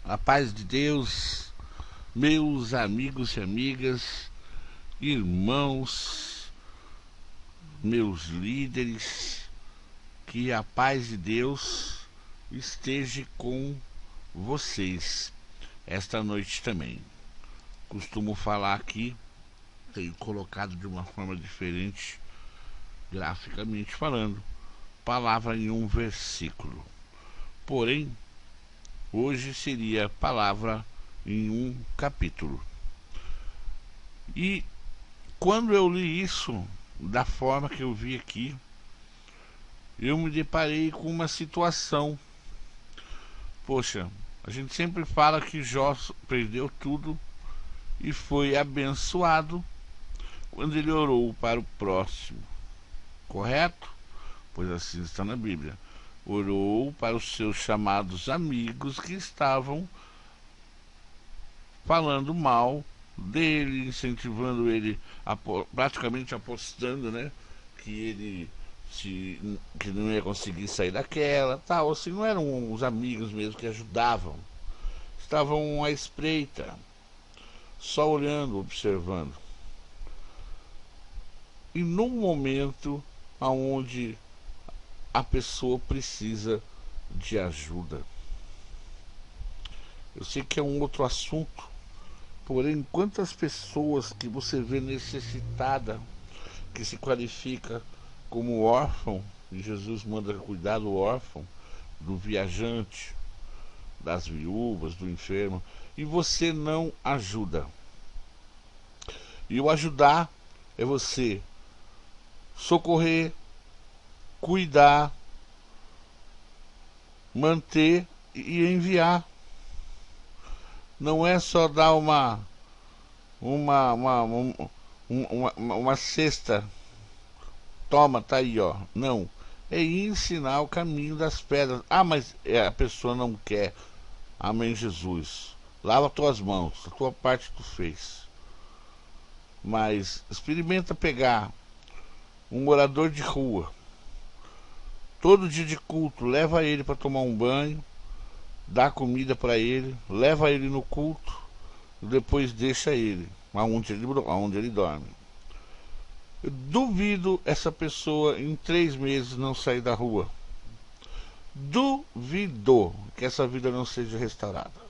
A paz de Deus, meus amigos e amigas, irmãos, meus líderes, que a paz de Deus esteja com vocês esta noite também. Costumo falar aqui, tenho colocado de uma forma diferente, graficamente falando, palavra em um versículo. Porém, hoje seria palavra em um capítulo. E quando eu li isso, da forma que eu vi aqui, eu me deparei com uma situação. Poxa, a gente sempre fala que Jó perdeu tudo e foi abençoado quando ele orou para o próximo, correto? Pois assim está na Bíblia. Orou para os seus chamados amigos que estavam falando mal dele, incentivando ele, praticamente apostando, né, que ele que não ia conseguir sair daquela, tal. Assim, não eram os amigos mesmo que ajudavam, estavam à espreita, só olhando, observando. E num momento onde a pessoa precisa de ajuda. Eu sei que é um outro assunto, porém, quantas pessoas que você vê necessitada, que se qualifica como órfão, e Jesus manda cuidar do órfão, do viajante, das viúvas, do enfermo, e você não ajuda. E o ajudar é você socorrer, cuidar, manter e enviar. Não é só dar uma cesta, toma, tá aí, ó. Não, é ensinar o caminho das pedras. Ah, mas a pessoa não quer. Amém, Jesus. Lava tuas mãos, a tua parte tu fez. Mas experimenta pegar um morador de rua, todo dia de culto, leva ele para tomar um banho, dá comida para ele, leva ele no culto, e depois deixa ele aonde ele dorme. Eu duvido essa pessoa em 3 meses não sair da rua. Duvido que essa vida não seja restaurada.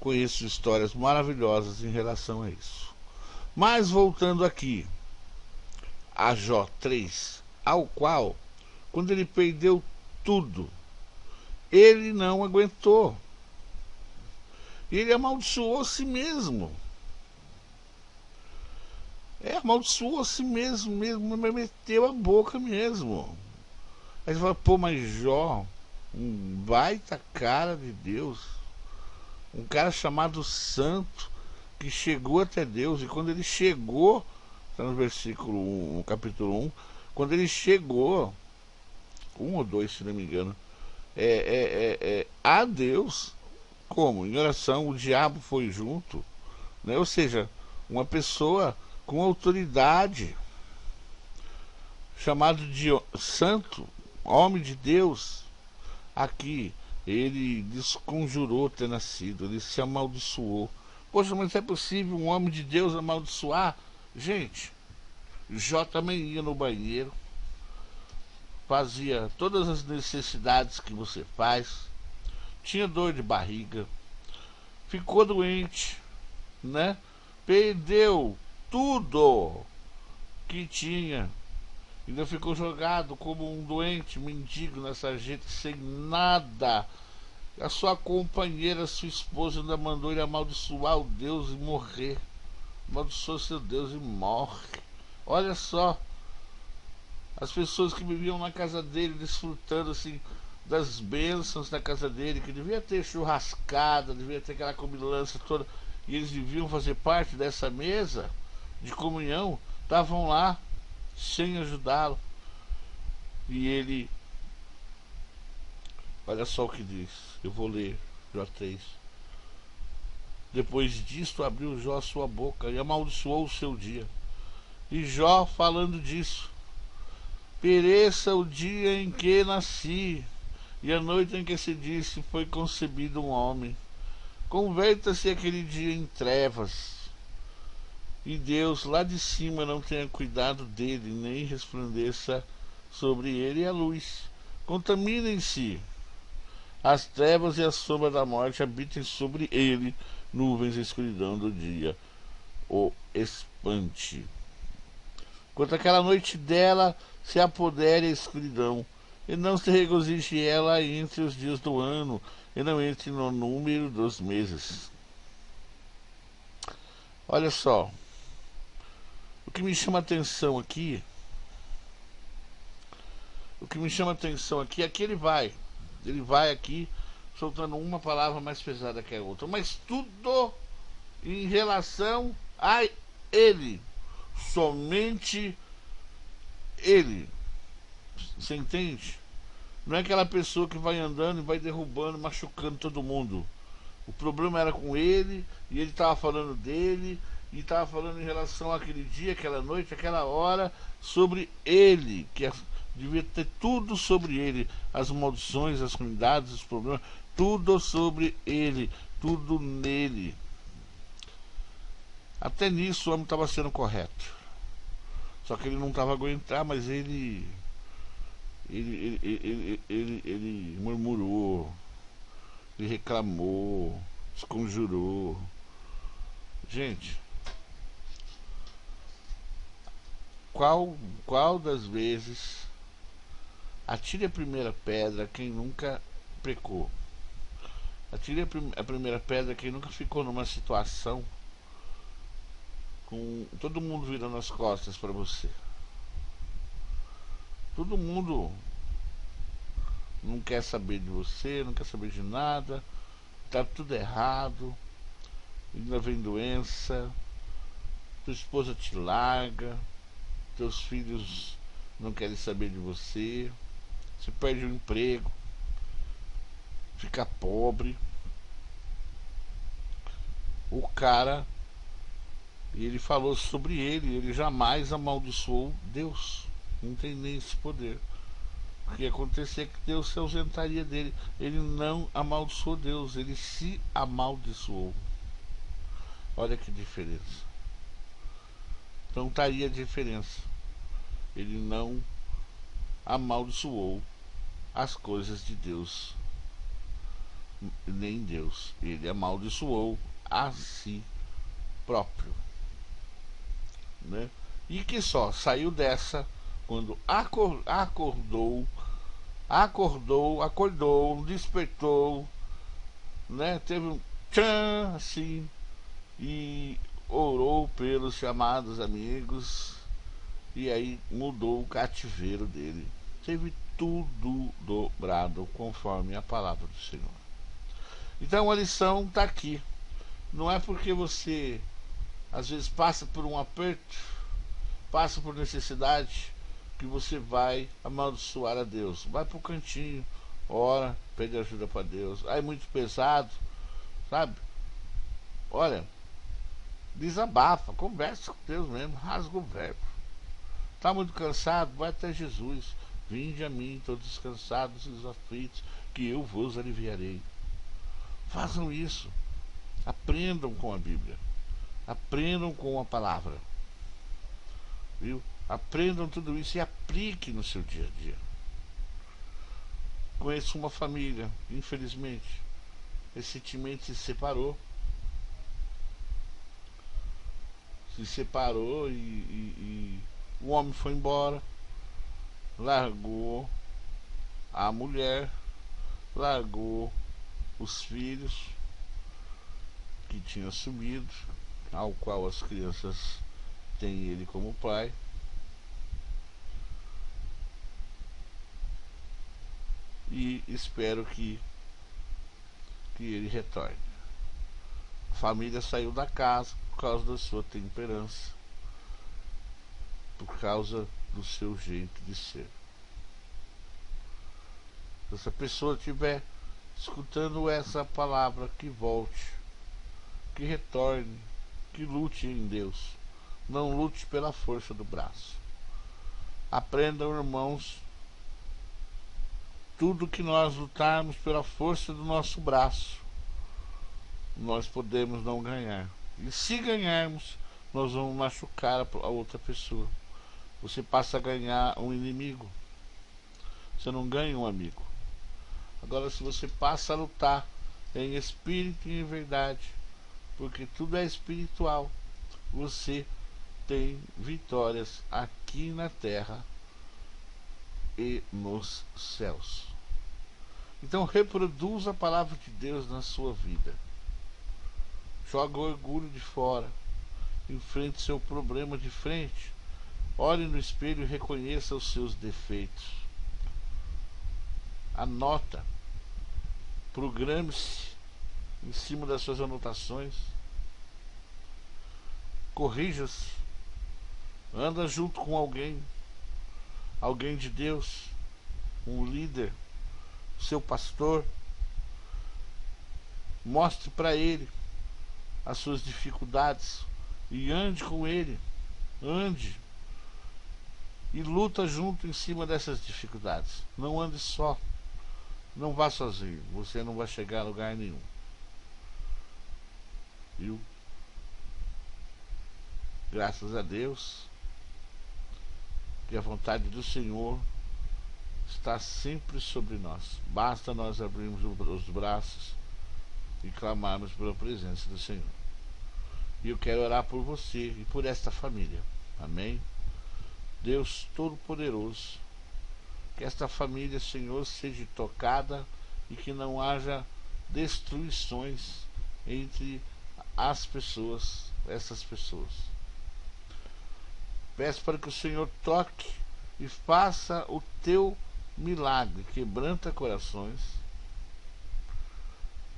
Conheço histórias maravilhosas em relação a isso. Mas voltando aqui a Jó 3, ao qual, quando ele perdeu tudo, ele não aguentou. Ele amaldiçoou a si mesmo. Amaldiçoou a si mesmo, meteu a boca mesmo. Aí você fala, pô, mas Jó, um baita cara de Deus, um cara chamado santo, que chegou até Deus, e quando ele chegou, está no versículo 1, no capítulo 1, quando ele chegou, 1 ou 2 se não me engano, a Deus, como? Em oração, o diabo foi junto, né? Ou seja, uma pessoa com autoridade, chamado de santo, homem de Deus, aqui, ele desconjurou ter nascido, ele se amaldiçoou. Poxa, mas é possível um homem de Deus amaldiçoar? Gente, Jó também ia no banheiro, fazia todas as necessidades que você faz, tinha dor de barriga, ficou doente, né? Perdeu tudo que tinha, ainda ficou jogado como um doente mendigo nessa gente sem nada. A sua companheira, sua esposa, ainda mandou ele amaldiçoar o Deus e morrer. Amaldiçoa seu Deus e morre. Olha só, as pessoas que viviam na casa dele, desfrutando assim das bênçãos da casa dele, que devia ter churrascada, devia ter aquela comilança toda, e eles deviam fazer parte dessa mesa de comunhão, estavam lá sem ajudá-lo. E ele, olha só o que diz, eu vou ler Jó 3. Depois disto abriu Jó a sua boca e amaldiçoou o seu dia. E Jó, falando disso, pereça o dia em que nasci, e a noite em que se disse foi concebido um homem. Converta-se aquele dia em trevas, e Deus lá de cima não tenha cuidado dele, nem resplandeça sobre ele a luz. Contaminem-se as trevas e a sombra da morte, habitem sobre ele nuvens e escuridão do dia o espante. Quanto aquela noite dela se apodere a escuridão, e não se regozije ela entre os dias do ano, e não entre no número dos meses. Olha só, o que me chama atenção aqui, é que ele vai aqui soltando uma palavra mais pesada que a outra, mas tudo em relação a ele, somente ele. Você entende? Não é aquela pessoa que vai andando e vai derrubando, machucando todo mundo. O problema era com ele, e ele estava falando dele, e estava falando em relação àquele dia, aquela noite, aquela hora, sobre ele, devia ter tudo sobre ele, as maldições, as ruindades, os problemas, tudo sobre ele, tudo nele. Até nisso o homem estava sendo correto. Só que ele não estava aguentando, mas ele murmurou, ele reclamou, desconjurou. Gente, qual das vezes atire a primeira pedra quem nunca pecou? Atire a primeira pedra quem nunca ficou numa situação com todo mundo virando as costas para você. Todo mundo não quer saber de você, não quer saber de nada, tá tudo errado, ainda vem doença, tua esposa te larga, teus filhos não querem saber de você, você perde o emprego, fica pobre. O cara, ele falou sobre ele jamais amaldiçoou Deus, não tem nem esse poder. O que ia acontecer é que Deus se ausentaria dele. Ele não amaldiçoou Deus, ele se amaldiçoou. Olha que diferença. Então tá aí a diferença. Ele não amaldiçoou as coisas de Deus, nem Deus. Ele amaldiçoou a si próprio, né? E que só saiu dessa quando acordou, despertou, né? Teve um tchan assim e orou pelos chamados amigos, e aí mudou o cativeiro dele. Teve tudo dobrado conforme a palavra do Senhor. Então a lição está aqui. Não é porque você às vezes passa por um aperto, passa por necessidade, que você vai amaldiçoar a Deus. Vai pro cantinho, ora, pede ajuda para Deus. Aí muito pesado, sabe? Olha, desabafa, conversa com Deus mesmo, rasga o verbo. Tá muito cansado? Vai até Jesus. Vinde a mim, todos os cansados e os aflitos, que eu vos aliviarei. Façam isso. Aprendam com a Bíblia. Aprendam com a palavra. Viu? Aprendam tudo isso e apliquem no seu dia a dia. Conheço uma família, infelizmente, recentemente se separou e o homem foi embora, largou a mulher, largou os filhos que tinha sumido, ao qual as crianças têm ele como pai. E espero que ele retorne. A família saiu da casa por causa da sua temperança, por causa do seu jeito de ser. Se essa pessoa estiver escutando essa palavra, que volte, que retorne, que lute em Deus. Não lute pela força do braço. Aprendam, irmãos, tudo que nós lutarmos pela força do nosso braço, nós podemos não ganhar. E se ganharmos, nós vamos machucar a outra pessoa. Você passa a ganhar um inimigo, você não ganha um amigo. Agora, se você passa a lutar em espírito e em verdade, porque tudo é espiritual, você tem vitórias aqui na terra e nos céus. Então reproduza a palavra de Deus na sua vida. Joga o orgulho de fora. Enfrente seu problema de frente. Olhe no espelho e reconheça os seus defeitos. Anota. Programe-se em cima das suas anotações. Corrija-se. Anda junto com alguém de Deus, um líder, seu pastor. Mostre para ele as suas dificuldades e ande com ele. Ande e luta junto em cima dessas dificuldades. Não ande só. Não vá sozinho. Você não vai chegar a lugar nenhum. Viu? Graças a Deus que a vontade do Senhor está sempre sobre nós. Basta nós abrirmos os braços e clamarmos pela presença do Senhor. E eu quero orar por você e por esta família. Amém? Deus Todo-Poderoso, que esta família, Senhor, seja tocada e que não haja destruições entre as pessoas, essas pessoas. Peço para que o Senhor toque e faça o teu milagre, quebranta corações,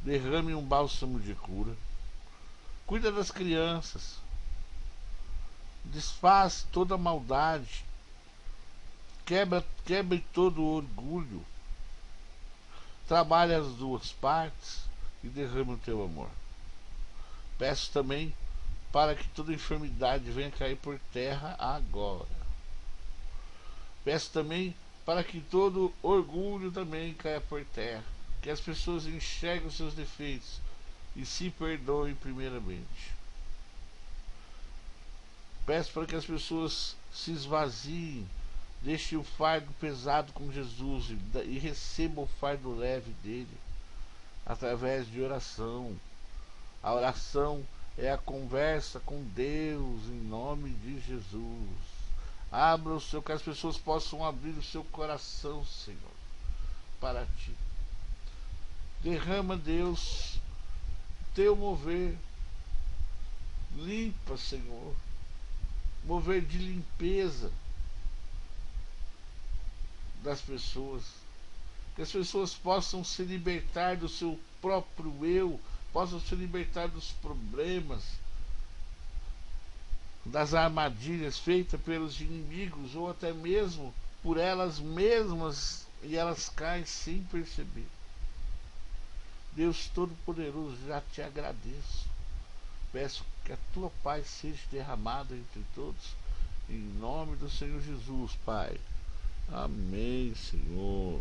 derrame um bálsamo de cura, cuida das crianças, desfaz toda a maldade, quebre todo o orgulho, trabalhe as duas partes e derrame o teu amor. Peço também para que toda enfermidade venha cair por terra agora. Peço também para que todo orgulho também caia por terra, que as pessoas enxerguem os seus defeitos e se perdoem primeiramente. Peço para que as pessoas se esvaziem, deixem o fardo pesado com Jesus e recebam o fardo leve dele através de oração. A oração é a conversa com Deus em nome de Jesus. Abra o seu, que as pessoas possam abrir o seu coração, Senhor, para ti. Derrama, Deus, teu mover. Limpa, Senhor. Mover de limpeza das pessoas. Que as pessoas possam se libertar do seu próprio eu, possam se libertar dos problemas, das armadilhas feitas pelos inimigos ou até mesmo por elas mesmas, e elas caem sem perceber. Deus Todo-Poderoso, já te agradeço. Peço que a tua paz seja derramada entre todos, em nome do Senhor Jesus, Pai. Amém, Senhor.